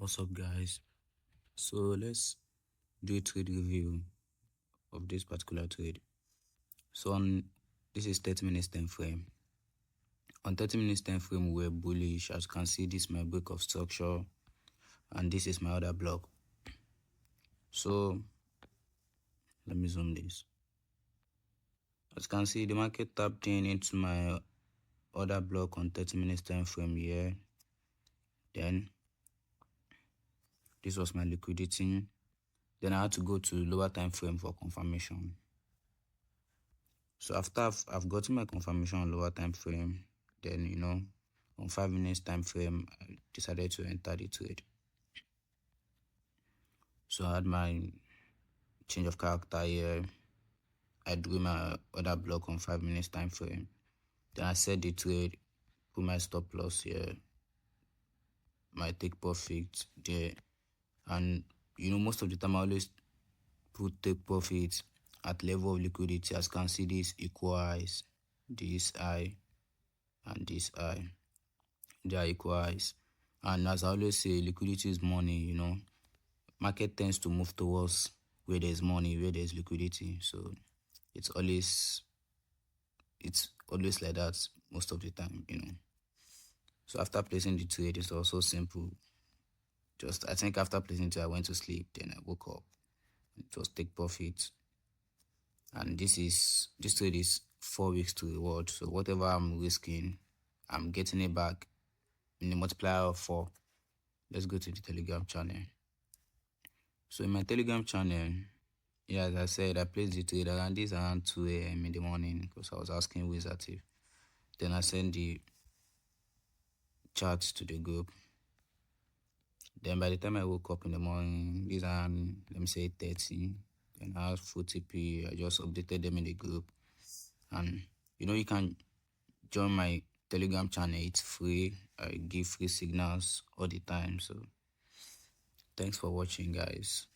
What's up, guys? So let's do a trade review of this particular trade. So this is 30 minutes time frame. On 30 minutes time frame, we're bullish. As you can see, this is my break of structure, and this is my other block. So let me zoom this. As you can see, the market tapped in into my other block on 30 minutes time frame here. Then this was my liquidity. Then I had to go to lower time frame for confirmation. So after I've gotten my confirmation on lower time frame, then on 5 minutes time frame, I decided to enter the trade. So I had my change of character here. I drew my other block on 5 minutes time frame. Then I set the trade, put my stop loss here, my take profit there. And most of the time I always put take profit at level of liquidity. As you can see, this equals this high and this high. They are equals. And as I always say, liquidity is money. Market tends to move towards where there's money, where there's liquidity. So it's always like that most of the time. So after placing the trade, it's also simple. I think after placing it, I went to sleep. Then I woke up. It was take profit. And this trade is 4 weeks to reward. So whatever I'm risking, I'm getting it back in a multiplier of 4. Let's go to the Telegram channel. So in my Telegram channel, as I said, I placed the trade around 2 a.m. in the morning because I was asking who is active. Then I sent the charts to the group. Then by the time I woke up in the morning, these are, let me say, 30. Then I asked full TP. I just updated them in the group. And you can join my Telegram channel. It's free. I give free signals all the time. So thanks for watching, guys.